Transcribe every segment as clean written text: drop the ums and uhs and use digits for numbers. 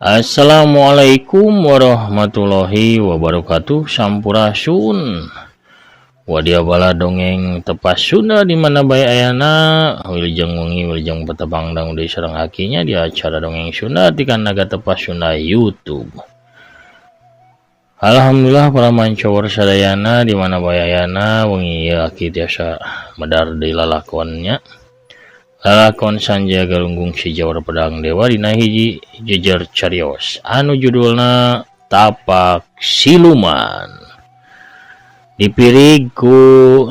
Assalamualaikum warahmatullahi wabarakatuh. Sampurasun. Wadia bala dongeng tepas Sunda di mana bae ayana wilujeng wengi wilujeng petebang dang deui sareng akinya di acara dongeng Sunda ti Naga Tepas Sunda YouTube. Alhamdulillah para mancowor sadayana di mana bae ayana wengi ieu aki tiasa medar deui lalakonnya. Lalakon Sanjaya Galunggung si Jawara Pedang Dewa dina hiji jejer carios anu judulna Tapak Siluman. Dipirig ku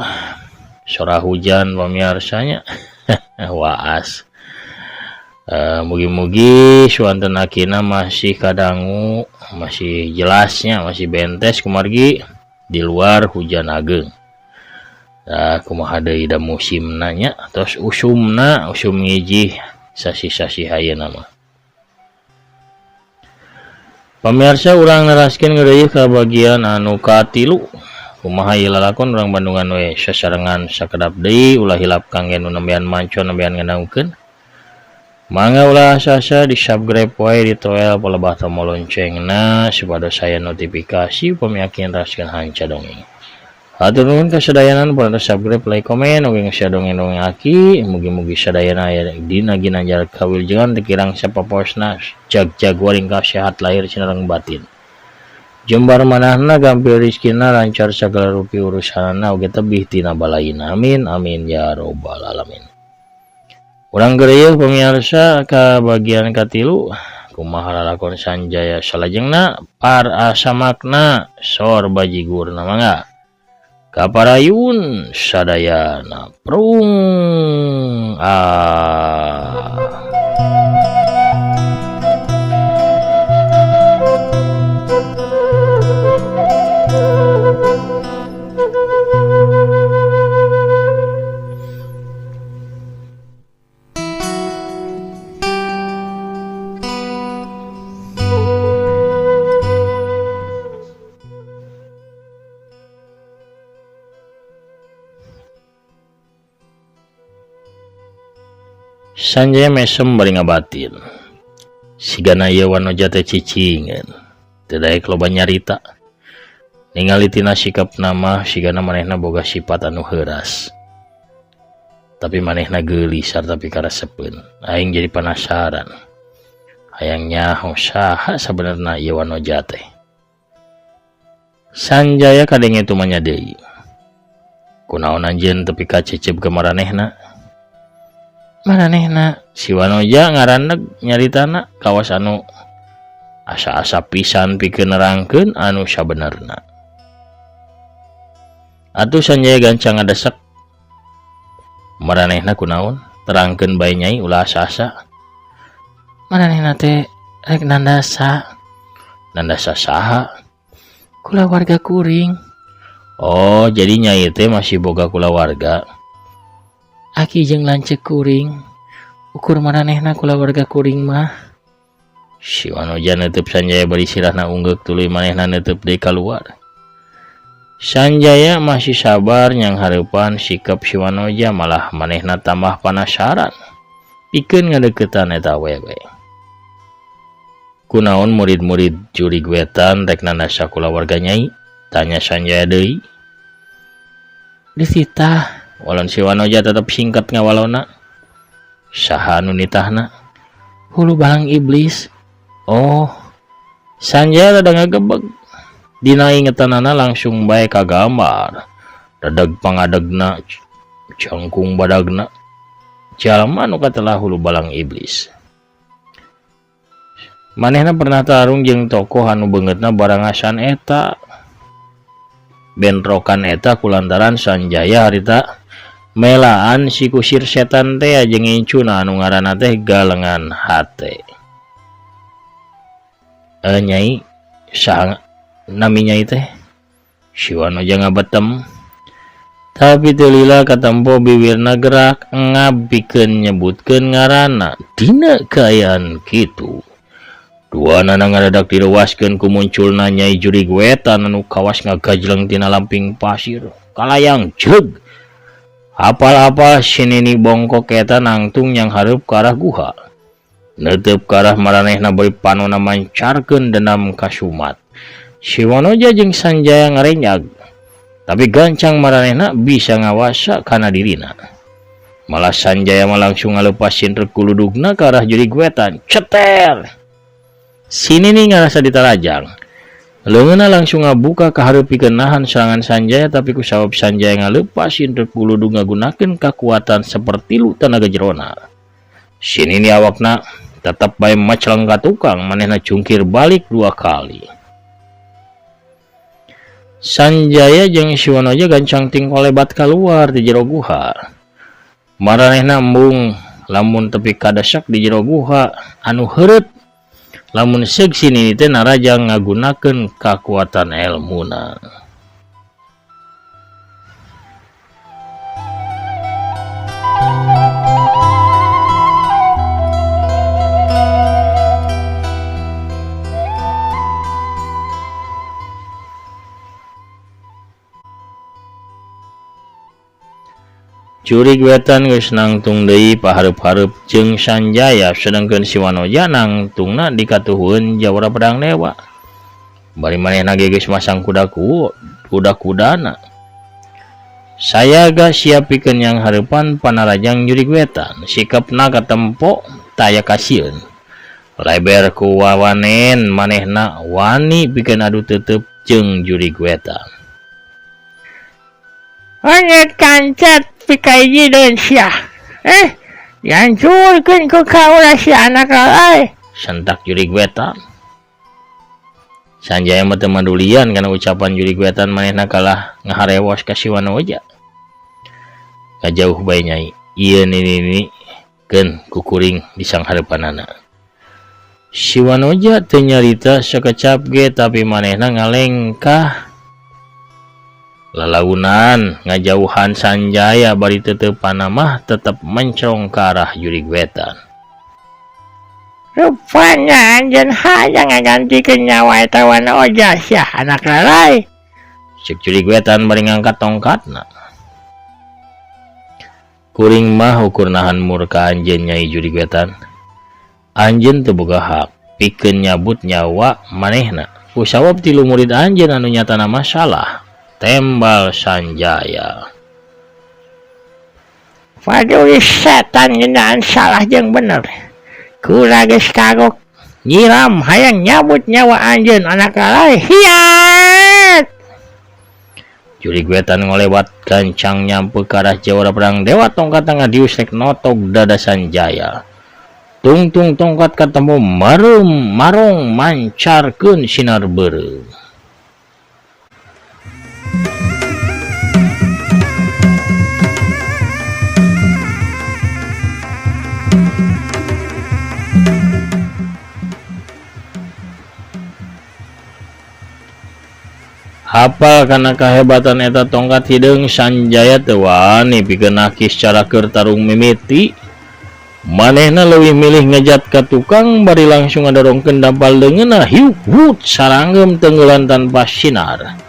sora hujan pamiarsanya waas. Mugi-mugi suanten akina masih kadangu, masih jelasnya, masih bentes kumargi di luar hujan ageng. Kumaha deui da musim nanya tos usum ngiji sasi-sasi hayeuna mah. Pamirsa urang neraskeun ngeureuyeuh ka bagian anu katilu. Kumaha ieu lalakon urang Bandungan we sasarengan sakedap deui ulah hilap kangge nu nembean mancon nembean ngadangkeun. Mangga ulah asa-asa di subscribe wae di toel palebah tombol loncengna supados saya notifikasi pamiakin raskeun hanca dongeng. Hatur nuhun kasadayanan pada subscribe, like, komen, oge ngeusia dongeng-dongeng aki. Mugi-mugi sadayana aya dina ginanjar kawilujengan teu kirang sapaposna jag-jag waring sehat lahir sinareng batin. Jembar manahna gampil rizkina lancar sagala rupi urusanna oge tebih tina balaina. Amin amin ya robbal alamin. Urang geureuyeuh pamirsa ka bagian katilu kumaha lalakon Sanjaya salajengna par asamakna sor bajigurna mangga. Kaparayun sadayana prung Sanjaya mesem bari ngabatin. Sigana ieu wanoja teh cicingeun. Teu daek loba nyarita. Ningali tina sikapna mah sigana manehna boga sifat anu heuras. Tapi manehna geulis sarta pikaresepeun. Aing jadi penasaran. Hayang nyaho saha sabenerna ieu wanoja teh. Sanjaya kadenge tumanya deui. Kunaon anjeun teu pikacecep ka maranehna? Maranehna si wanoja ngaraneg nyaritana kawas anu asa-asa pisan pikeun nerangkeun anu sabenerna. Atuh Sanjaya gancang ngadesek. Maranehna kunaon? Terangkeun bae Nyai ulah asa-asa. Maranehna teh rek nandasa. Nandasa saha? Kulawarga kuring. Oh, jadi Nyai teh masih boga kulawarga. Aki jeung lanceuk kuring. Ukur maranehna kulawarga kuring mah. Si wanoja neuteub Sanjaya bari sirahna unggeuk tuluy manehna neuteub deui kaluar. Sanjaya masih sabar nyang hareupan sikap si wanoja malah manehna tambah penasaran. Pikeun ngadeuketan eta awewe. Kunaon murid-murid jurig wetan rek nandasa kulawarga Nyai? Tanya Sanjaya deui. Disita. Walon si wanoja tetep singkat ngawalona. Saha anu nitahna? Hulu balang iblis. Oh, Sanjaya rada ngagebeg. Dina ingetanana langsung bae kagambar. Dadag pangadegna, jangkung badagna. Jalma nu katelah hulu balang iblis. Manehna pernah tarung jeung tokoh anu beungeutna barangasan eta. Bentrokan eta kulantaran Sanjaya harita melaan si kusir setan teh jeung incuna anu ngaranna teh Galengan Hate. Nyai saha nami Nyai teh? Si wanoja ngabetem. Tapi teu lila katempo bibirna gerak ngabikeun nyebutkeun ngaranna. Dina kaayaan kitu. Duana ngadadak direwaskeun ku munculna Nyai jurig wetan anu kawas ngagajleng tina lamping pasir. Kalayang jeug. Apal-apal sinini bongkok eta nangtung yang hareup ke arah guha. Netep ke arah maranehna bari panona mancarkeun dendam ka Sumat. Si Wanoja jeung Sanjaya ngarenyag, tapi gancang maranehna bisa ngawasa kana dirina. Malah Sanjaya mah langsung ngalepasin rek kuludugna ke arah Jurig Wetan. Ceter! Sini nih ngarasa ditarajang. Leungeunna langsung ngabuka ka hareupikeun nahan serangan Sanjaya, tapi ku sabab Sanjaya ngalepasin rek kuludug ngagunakeun kakuatan seperti lu tenaga jerona. Sini nih awakna tetap bae maclang ka tukang, manehna cungkir balik 2 kali. Sanjaya jeung si Wanoja gancang tingkol lebat keluar di jero guha. Maranehna embung lamun tepi kadasak di jero guha anu heureut, lamun seug sini teh narajang ngagunakeun kakuatan elmuna. Jurig Wetan geus nangtung deui pahareup-hareup jeung Sanjaya, sedengkeun si Wanoja nangtungna dikatuhkeun Jawara Pedang Dewa. Bari manehna ge geus masang kuda-kudana. Sayaga siapikeun yang hareupan panarajang Jurig Wetan, sikepna katempo taya kasieun. Leber ku wawanen manehna wani pikeun adu teuteup jeung Jurig Wetan. Hanyat kancet pikaiji deun sia. Dihancurkeun ku kaulah si anak lalai. Sentak Jurig Wetan. Sanjaya mah teu madulian kana ucapan Jurig Wetan, manehna kalah ngaharewas ka si Wanoja. Ngajauh bae nyai. Ieu nini keun kukuring di sang hareupanana. Si Wanoja teu nyarita sakecap ge, tapi manehna ngalengkah lalaunan ngajauhan Sanjaya, bari teuteupanna mah tetep mencrong ke arah Jurig Wetan. Rupanya anjeun hayang ngagantikeun nyawa eta Wanoja sia anak lalai. Cek Jurig Wetan bari ngangkat tongkatna. Kuring mah ukur nahan murka anjeun Nyai Jurig Wetan. Anjeun teu boga hak pikeun nyabut nyawa manehna. Ku sabab tilu murid anjeun anu nyatana masalah. Tembal Sanjaya. Waduh, setan ngeunaan salah jeung bener. Kula geus kagok nyiram hayang nyabut nyawa anjeun anak lalai. Hiat! Jurig Wetan ngolewat gancang nyampe ke arah Jawara Pedang Dewa, tongkat tengah diusek notok dada Sanjaya. Tungtung tongkat katempo marong mancarkeun sinar beureum. Hafal kana kahebatan eta tongkat hideung Sanjaya teu wani pikeun naki secara keur tarung mimiti. Manehna leuwih milih ngejat ka tukang, bari langsung ngadorongkeun dampal leungeunna hiuk hut saranggeum tenggelan tanpa sinar.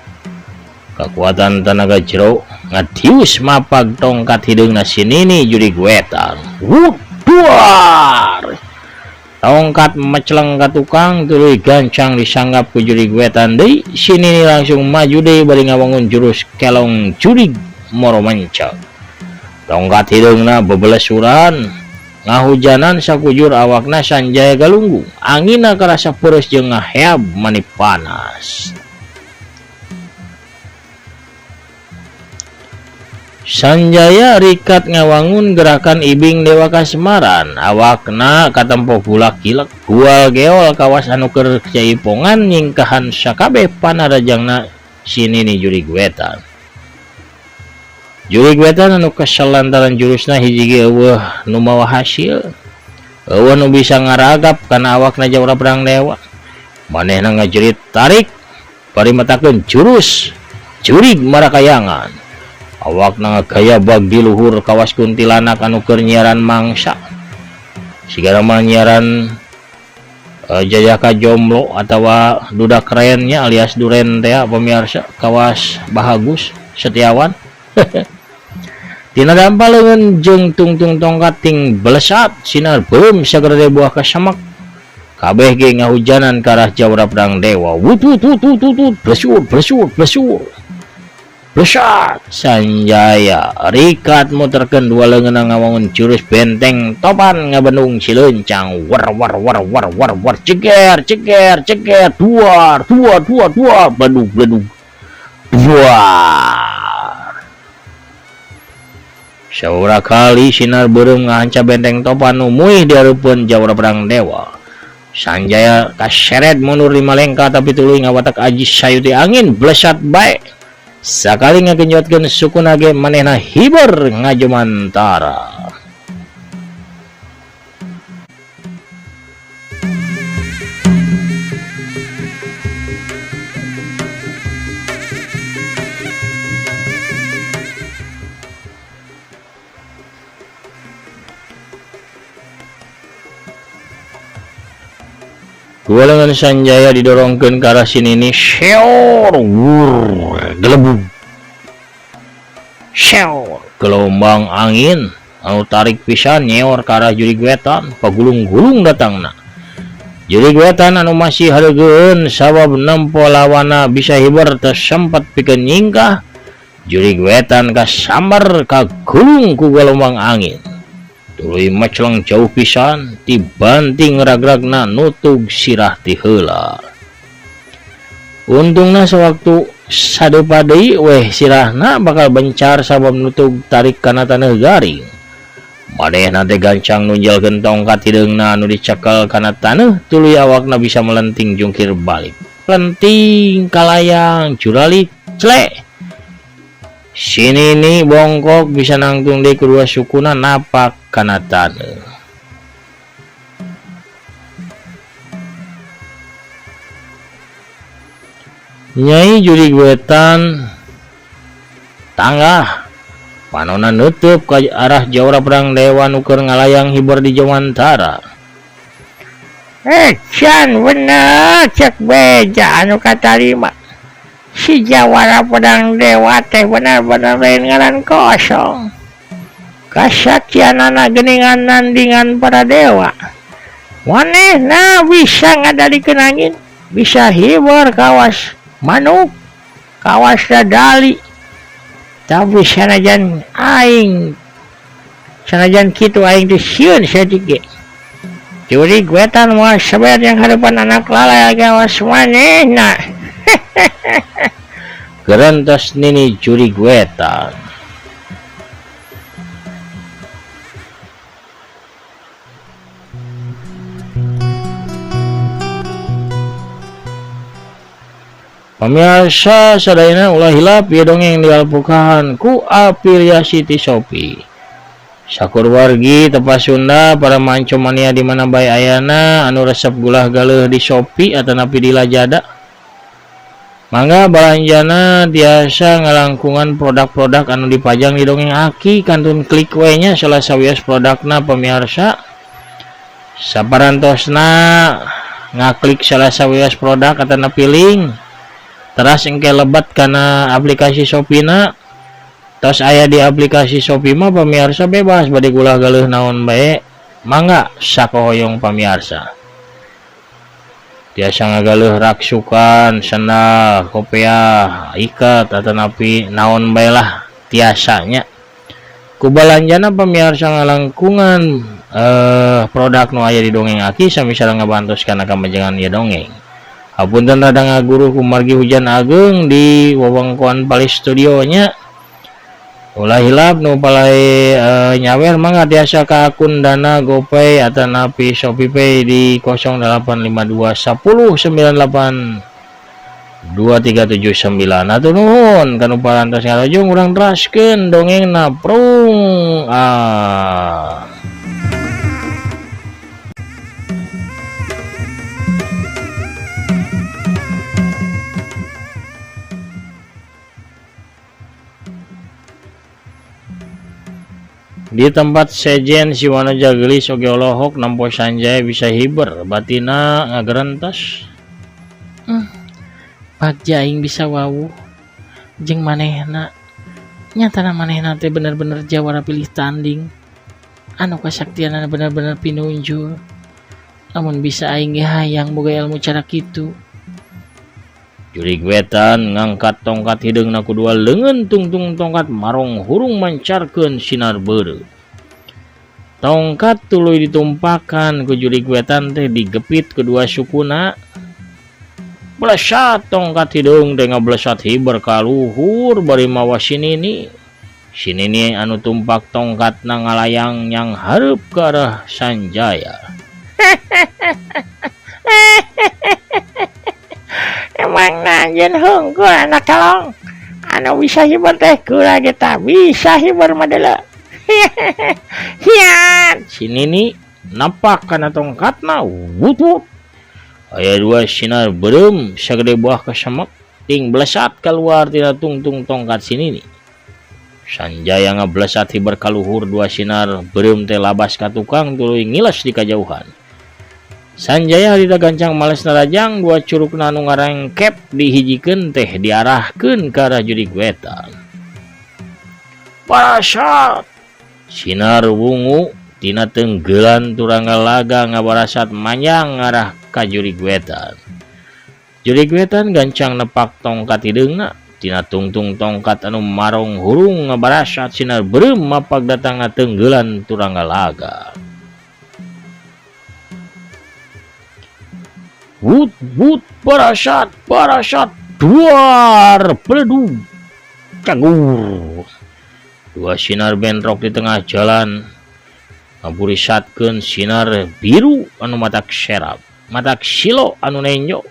Kakuatan tenaga jero ngatius mapag tongkat hideungna si Nini Jurig Wetan. Hut duar! Tongkat meceleng ka tukang tuluy gancang disanggap ku Jurig Wetan deui. Si Nini langsung maju deui bari ngawangun jurus kelong Jurig Moro Mencak. Tongkat hideungna bebelesuran, ngahujanan sakujur awakna Sanjaya galunggung. Angina karasa peureuss jeung ngaheab mani panas. Sanjaya rikat ngawangun gerakan ibing Dewa Kasemaran. Awakna katempo bulak-gilek gual geol kawas anu keur jaipongan nyingkahan sakabeh panarajangna si Nini Jurig Wetan. Jurig Wetan anu kesel lantaran jurusna hiji ge eueuh nu mawa hasil, eueuh nu bisa ngaragap kana awakna Jawara Pedang Dewa. Manehna ngajerit tarik bari matakeun jurus Jurig Marakayangan. Awakna ngagaya bag di luhur kawas kuntilanak anu keur nyiaran mangsa. Sigana mah nyiaran Jayaka Jomblo atawa dudak kerennya alias Duren teh pemirsa kawas Bahagus Setiawan. Tina dampa leungeun jeung tungtung tongkat ting belesat sinar beureum sagede buah kasamak. Kabeh ge ngahujanan ka arah jawara pedang dewa. Wut blesur. Besar Sanjaya rikat muterkeun dua leungeunna ngawangun jurus benteng topan ngabendung si leuncang war ceger duar bledug duar. Saura kali sinar beureum ngahanca benteng topan nu muih dihareupeun jawara pedang dewa. Sanjaya kaseret mundur 5 lengkah tapi tuluy ngawatak aji sayuti angin blesat bae. Sakali ngagenjotkeun sukuna ge manehna hiber ngajumantara. Dua lengan Sanjaya didorongkeun ke arah sinini seor gelebug seor gelombang angin anu tarik pisan nyeor ke arah Jurig Wetan pagulung-gulung datangna. Jurig Wetan anu masih hareugeun sabab nempo lawana bisa hiber teu sempat pikeun nyingkah. Jurig Wetan kasambar kagulung ku gelombang angin. Tuluy maclang jauh pisan tibanting ragragna nutug sirah ti heula. Untungna sewaktu sadeupa deui weh sirahna bakal bencar sabab nutug tarik kana taneuh garing. Manehna teh gancang nunjalkeun tongkat hideungna anu dicekel kana taneuh tuluy awakna bisa melenting jungkir balik. Lenting kalayang juralik clek. Sinini bongkok bisa nangtung deui kedua sukuna napak kana taneuh. Nyai Jurig Wetan tanggah panonna neuteub ka arah jawara pedang dewa nu keur ngalayang hiber di jawantara. Can bener cek beja anu katarima. Si jawara pedang dewa teh benar-benar lain ngaran kosong. Kasaktianana geningan nandingan para dewa. Manehna bisa ngadalikeun angin, bisa hiber kawas manuk, kawas dadali. Tapi sanajan kitu aing teh sieun saeutik ge. Jurig Wetan moal sabar yang hareupan anak lalai kawas manehna. Gerantos nini Jurig Wetan. Pamirsa sadayana ulah hilap ieu dongeng dialpukahan ku Afiliasi ti Shopee. Sakur wargi tepas Sunda para manco mania di mana bae ayana anu resep gulah galeuh di Shopee atanapi di Lazada. Mangga balanjana biasa ngalangkungan produk-produk anu dipajang di dongeng Aki kantun klik we nya salah sawias produkna pamirsa. Saparantosna ngaklik salah sawias produk atanapi link. Teras engke lebat kana aplikasi Shopee-na. Tos aya di aplikasi Shopee mah pamirsa bebas bade gulah galeuh naon bae. Mangga sakohoyong pamirsa. Tiasa ngagaleuh raksukan, sandal, kopiah, ikat atanapi naon bae lah tiasanya. Ku balanjana pamirsa ngalangkungan produk nu aya di dongeng Aki sami sareng ngabantos kana kamajengan ieu dongeng. Hapunten rada ngaguru ku margi hujan ageng di wewengkon Pali Studio nya. Ulah hilap nu palai nyawer mangga tiasa ka akun Dana GoPay atanapi ShopeePay di 0852 1098 2379. Atuh nuhun kanu parantos ngarojong urang teraskeun dongengna prung. Di tempat sejen si Wanoja gelis oge lohok nampo Sanjaya bisa hiber batina ngagerentos. Bagja aing bisa wawuh jeung manehna Nyata manehna teh bener-bener jawara pilih tanding. Anu kasaktianana bener-bener pinunjul. Namun bisa aing ge hayang boga ilmu cara kitu. Jurig wetan ngangkat tongkat hideungna kudua leungeun tungtung tongkat marong hurung mancarkeun sinar beureuh. Tongkat tuluy ditumpakan ku jurig wetan teh digepit kedua sukuna. Blesat tongkat hideung teh ngablesat hiber ka luhur bari mawa sinini. Sinini anu tumpak tongkatna ngalayang yang hareup ke arah Sanjaya. Emang nanjen hungkul anak kalong. Anu bisa hiber teh kula kita bisa hiber madela. Hiat. Sinini napak kana tongkatna wut-wut. Aya dua sinar beureum sagede buah kesemek ting blesat keluar tina tungtung tongkat sinini. Sanjaya ngablesat hiber kaluhur dua sinar beureum teh labas ka tukang tuluy ngiles di kajauhan. Sanjaya harita gancang males narajang dua curugna anu ngarengkep dihijikeun teh diarahkeun ka arah jurig wetan. Parasat sinar wungu tina tenggelan turangga laga ngabarasat manyang ngarah ka jurig wetan. Jurig wetan gancang nepak tongkat hideungna tina tungtung tongkat anu marong hurung ngabarasat sinar beureum mapag datangna tenggelan turangga laga. Wut wut parasat duar peledu kagur. Dua sinar bentrok di tengah jalan ngaburisatkeun sinar biru anu matak serap, matak silo anu nenyo.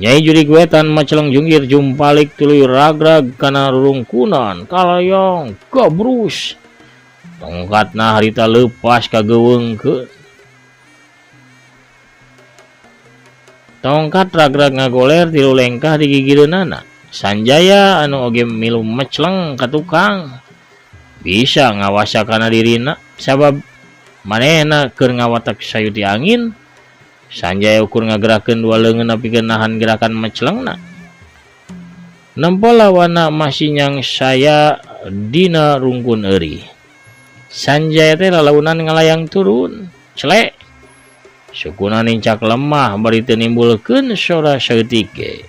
Nyai jurig wetan maceleng junggir jumpalik tuluy ragrag kana rurungkunan kalayong gabrus. Tongkatna harita leupas ka geuweungkeun. Tongkat ragrag ngagoler tilu lengkah di gigireunana. Sanjaya anu oge milu meceleng ka tukang bisa ngawasa kana dirina sabab manehna keur ngawatak sayuti angin. Sanjaya ukur ngagerakeun dua leungeun pikeun nahan gerakan mecelengna. Nempo lawanna masih nyang saya dina rungkun euri. Sanjaya teh lalaunan ngalayang turun celek. Sukuna nincak lemah bari teu nimbulkeun sora saeutik ge.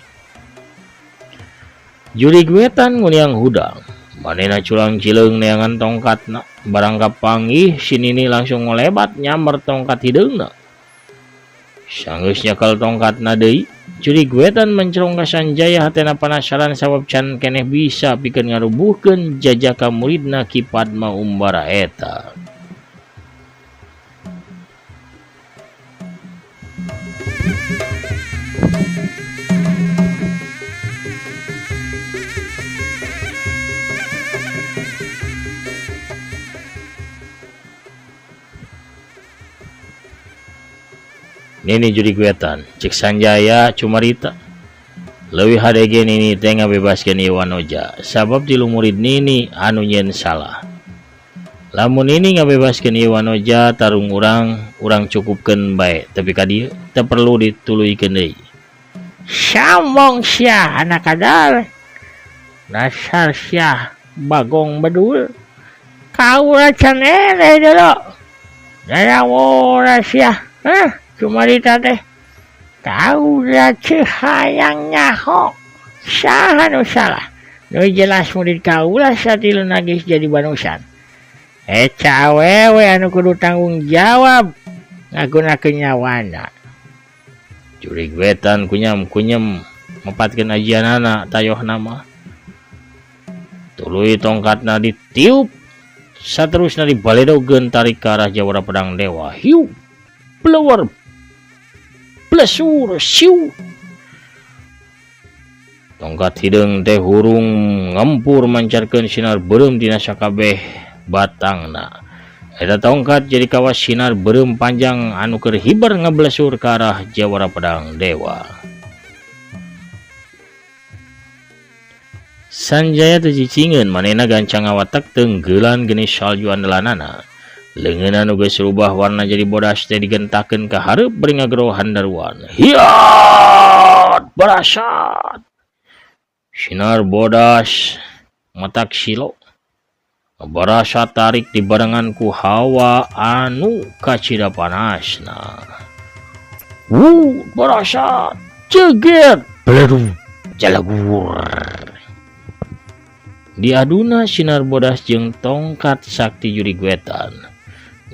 Jurig wetan nguliang hudang. Manehna culang cileung neangan tongkatna. Barang kapanggih sinini langsung ngolebat nyamber tongkat hideungna. Sanggeus nyekel tongkatna deui, jurig wetan mencerong ka Sanjaya hatena penasaran sabab can keneh bisa pikeun ngarubuhkeun jajaka muridna Ki Padma Umbara eta. Nini jurig wetan cek Sanjaya cumarita leuwih hadege nini teh ngabebaskeun ieu wanoja sabab tilu murid nini anu nyeun salah. Lamun nini ngabebaskeun ieu wanoja tarung urang cukupkeun bae tapi ka dieu teu perlu dituluykeun deui. Sambong sia anak kadal. Dasar sia bagong bedul. Kaula can eleh dulu. Dayawora sia. Cumarita teh kaula ceu hayang nyaho. Saha nu salah? Nu jelas murid kaula satiluna geus jadi banusan. Eca awewe anu kudu tanggung jawab ngagunakeun nyawana. Jurig wetan kunyem-kunyem mempatkeun ajianana tayohna mah. Tuluy tongkatna ditiup saterusna dibaledogeun tarik ke arah jawara pedang dewa. Hiu blewar blesur siu. Tongkat hideung teh hurung ngempur mancarkeun sinar beureum dina sakabeh batangna. Eta tongkat jadi kawas sinar beureum panjang anu keur hiber ngablesur ke arah jawara pedang dewa. Sanjaya teu cicingeun manehna gancang ngawatak tenggelan genis salju andalanana. Leungeun anu geus rubah warna jadi bodas teh digentakeun ka hareup beri ngagero handaruan. Hiat! Barasat! Sinar bodas matak silo barasa tarik di barengan ku hawa anu kacida panasna. Barasa ceget bleru jalagur. Diaduna sinar bodas jeung tongkat sakti Jurig Wetan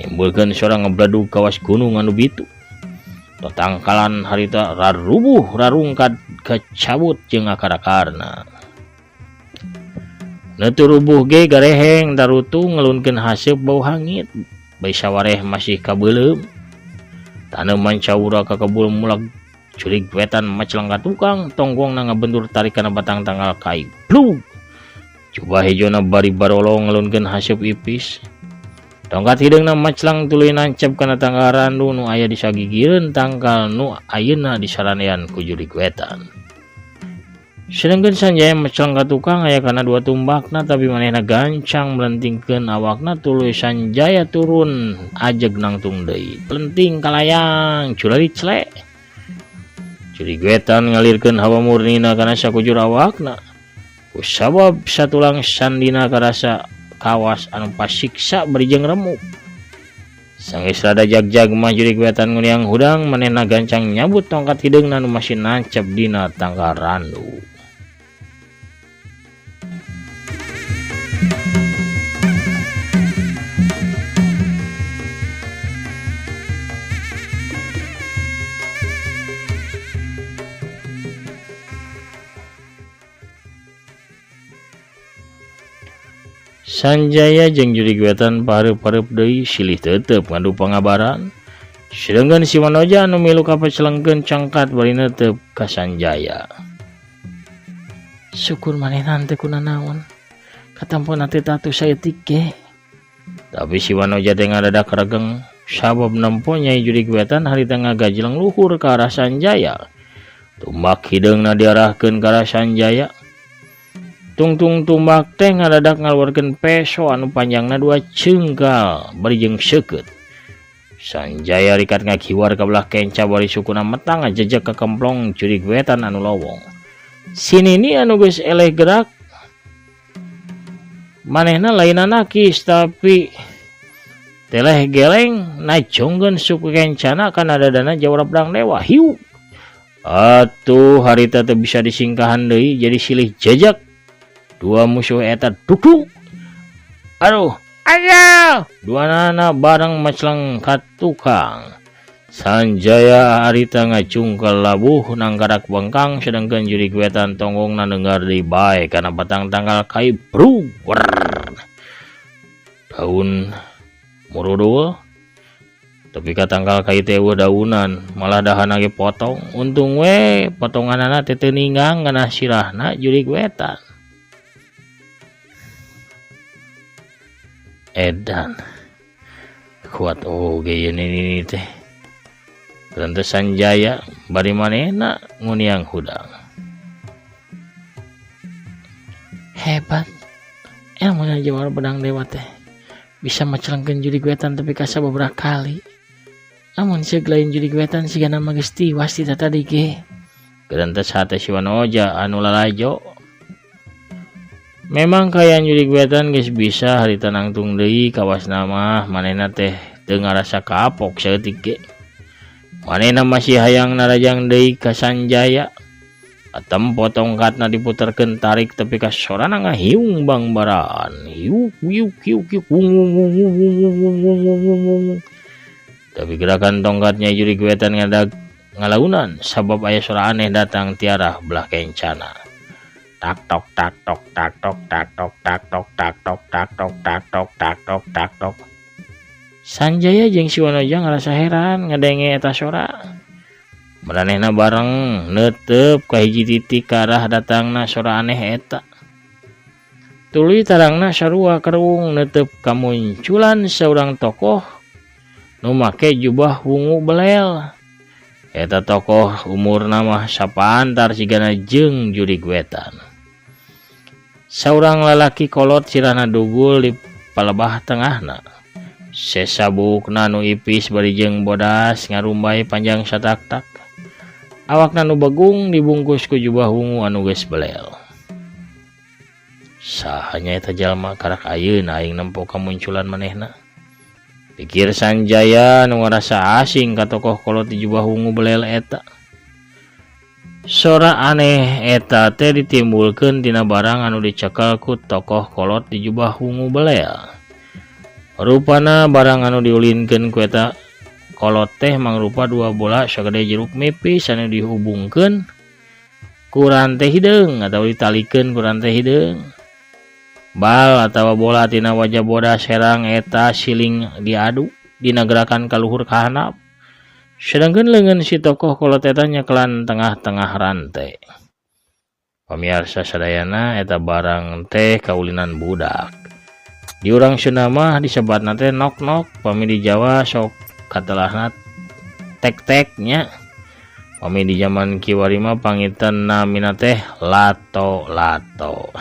nimbulkeun seorang ngebladug kawas gunung anu bitu. Tatangkalan harita rarubuh rarungkad kacabut jeung akar-akarna. Neutu rubuh ge gareheng darutu ngelunkeun haseup bau hangit. Bae sawareh masih kabeulem. Tanaman caura ka kebul mulag Jurig Wetan maclang ka tukang tonggongna ngabentur tarikana batang tanggal kayu. Plug. Coba hijona bari barolo ngelunkeun haseup ipis. Tongkat hideungna maclang tuluy nancep kana tanggal randu nu aya di sagigireun tangkal nu ayeuna disaranean ku Jurig Wetan. Sedengkeun Sanjaya maclang ka tukang aya kana dua tumbakna tapi manehna gancang melentingkeun awakna tuluy Sanjaya turun ajeg nangtung deui. Pelenting kalayang culalit clek. Jurig Wetan ngalirkeun hawa murnina kana sakujur awakna. Kusabab satulang sandina karasa kawas anu pasiksa berijeng remuk. Sanggeus rada jagjag mah Jurig Wetan nguniang hudang manehna gancang nyabut tongkat hideungna nu masih nancep dina tangkal randu. Sanjaya jeung Jurig Wetan pareup-pareup deui silih teuteup ngadu pangabaran. Sedengkeun si Wanoja anu milu kapacelengkeun cangkat bari neuteup ka Sanjaya. Syukur manehna teu kunanaon. Katampuna teh tatu saeutik ge. Tapi si Wanoja teh ngadadak regeng sabab nempo Nyai Jurig Wetan harita ngagajleng luhur ka arah Sanjaya. Tumbak hideungna diarahkeun ka arah Sanjaya. Tungtung tumbak teh ngadadak ngaluarkeun peso anu panjangna 2 ceunggal bari jeung seukeut. Sanjaya rikat ngakiwar ka belah kenca bari sukuna metang ngajejeg ka kemplong Jurig Wetan anu lowong. Sinini anu geus eleh gerak manehna lain anakis tapi teleh geleng najongkeun suku kencana kana dadana jawab dang dewa hiu. Atuh harita teu bisa disingkahan deui jadi silih jejeg. Dua musuh eta duduk. Aduh, dua nana bareng maclang ka tukang. Sanjaya harita ngacungkel labuh nangkarak bengkang sedangkan Jurig Wetan tonggongna dengar di bae kana batang tanggal kai brug. Daun murudul. Tapi ka tanggal kai teh daunan malah dahana ge potong. Untung we potonganana teh teu ninggang kana sirahna Jurig Wetan. Edan kuat oge ini teh. Tentu Sanjaya bari manehna nguniang hudang. Hebat. Mun jawab pedang dewa teh bisa macelengkeun Jurig Wetan tapi ka sababaraha kali. Amun ceuk lain Jurig Wetan sigana mah geus tiwas ti tadi ge. Gerentes hate si Wanoja anu lalajo. Memang kaya Jurig Wetan geus bisa harita nangtung deui kawasna mah manehna teh teu ngarasa kapok saeutik ge. Manehna masih hayang narajang deui ka Sanjaya. Atempo tongkatna diputerkeun tarik tepi ka sorana ngahiung bangbaran. Hiuk hiuk hiuk hiuk. Tapi gerakan tongkatnya Jurig Wetan ngalaunan sabab aya suara aneh datang tiarah belah kencana. Tak tok tak tok tak tok tak tok tak tok tak tok tak tok tak tok tak tok tak tok. Sanjaya jeung si Wanoja ngarasa heran ngadenge eta sora. Maranehna bareng neuteup ka hiji titik ka arah datangna sora aneh eta. Tuluy tarangna sarua kerung neuteup ka munculan saurang tokoh nu make jubah wungu belel. Eta tokoh umurna mah sapaantar sigana jeung Jurig Wetan. Saurang lalaki kolot sirahna dugul di palebah tengahna. Sesabukna nu ipis bari jeung bodas ngarumbay panjang satak-tak. Awakna nu begung dibungkus ku jubah wungu anu geus belel. Sahanya eta jalma karak ayeuna aing nempo kamunculan manehna. Pikir Sanjaya nu ngarasa asing ka tokoh kolot di jubah ungu belel eta. Sora aneh eta teh ditimbulkeun tina barang anu dicekel ku tokoh kolot di jubah ungu belel. Rupana barang anu diulinkeun ku eta kolot teh mangrupa dua bola sagede jeruk nipis anu dihubungkeun ku ranteh hideung atau ditalikeun ku ranteh hideung. Bal atawa bola tina wajah bodas serang eta siling diadu dina gerakan kaluhur ka handap. Sedangkan leungeun si tokoh kolot eta nyekelan tengah-tengah rantai. Pamirsa sadayana eta barang teh kaulinan budak. Di urang Sunda mah disebatna teh nok-nok, pami di Jawa sok katelahna tek-teknya. Pami di zaman kiwari mah pangitan namina teh lato-lato.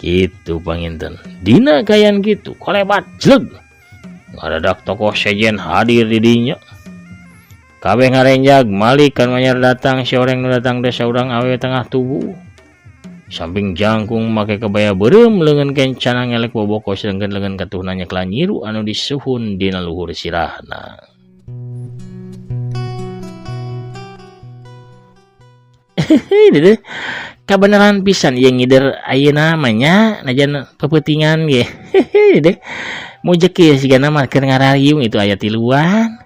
Gitu panginten. Dina kayan gitu, kolebat jleg. Ngadadak tokoh sejen hadir di dinya. Kabeh ngarenjag malik kan manyar datang si orang nu datang desa urang awe tengah tubuh. Samping jangkung make kebaya beureum leungeun kencana ngelek boboko sedengkeun leungeun katuhna nyekelan nyiru anu disuhun dina luhur sirahna. Hehehe, kabeneran pisan ieu ngider ayeuna mah nya najan pepeutingan ge. Hehehe, mujek ieu sigana mah keur ngarariung itu aya tiluan.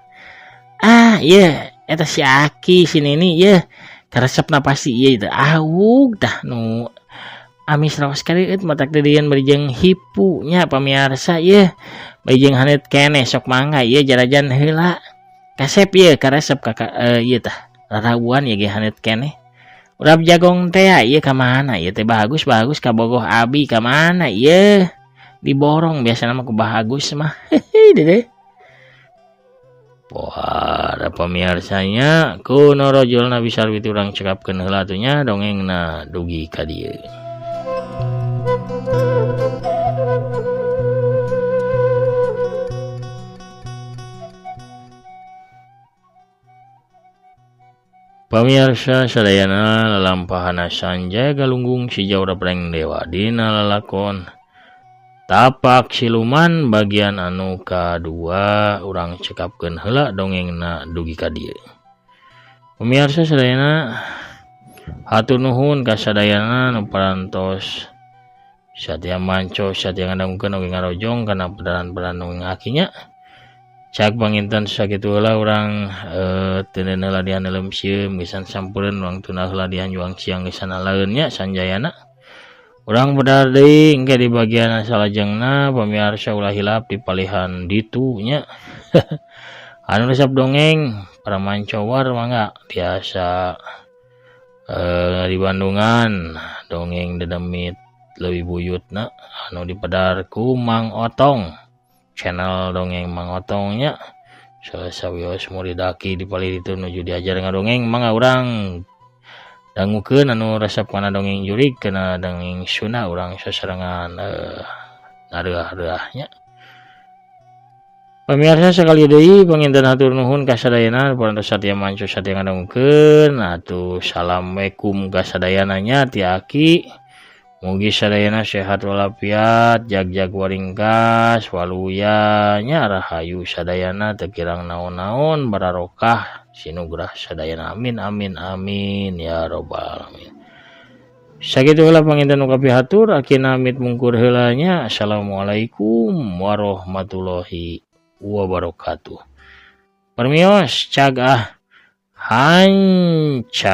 Ieu eta si Aki si Nini ieu karesepna pasti ieu teh awug tah nu amis raos kali matak dedian berijeng hipu nya pamirsa ieu berijeng hanet keneh sok mangga ieu jarajan heula. Kasep ieu karesep kakak ieu tah rarabuan ieu ge hanet keneh. Urap jagong teh ieu ka mana ieu teh bagus ka bogoh abi ka mana ieu diborong biasana mah ku bagus mah. Hehehe. Pohara pamiarsanya kuno rojolna bisa witi urang cekapkeun heula atunya dongengna dugi ka dieu. Pamirsa sadayana lalampahana Sanjaya galunggung si Jawra Preng Dewa dina lalakon Tapak Siluman bagian anu kadua urang cekapkeun heula dongengna dugi ka dieu. Pamirsa sadayana hatur nuhun ka sadayana nu parantos satya manco satya ngadangkeun oge ngarojong kana pedaran-pedaran nu ngakinya. Cak panginten sakitu heula urang teuneun heula dian leum sieum geus sampureun urang tuna heula dian juang siang geus laeun nya Sanjayana. Urang bedar deui engke di bagian salajengna pamirsa ulah hilap di palihan ditu nya. Anu resep dongeng para mancowar mangga biasa di Bandungan dongeng dedemit leuwih buyutna anu dipedar ku Mang Otong. Channel dongeng Mang Otong nya. Sawios murid aki di pali ditu nuju diajar ngadongeng mangga urang dangukeun anu resep kana dongeng jurig kana dongeng Sunda urang sasarengan nareuah-reuahnya. Pamirsa sakali deui panginten hatur nuhun ka sadayana parantos satya manco satya ngadongkeun atuh assalamualaikum ka sadayana nya ti Aki. Mugi sadayana sehat walafiat jag-jag waringkas waluya nya rahayu sadayana teu kirang naon-naon bararokah sinugrah sadayana amin amin amin ya robbal alamin. Sakitu heula panginten nu kapihatur Aki namit mungkur heula nya assalamualaikum warahmatullahi wabarakatuh. Permios cagah hancur.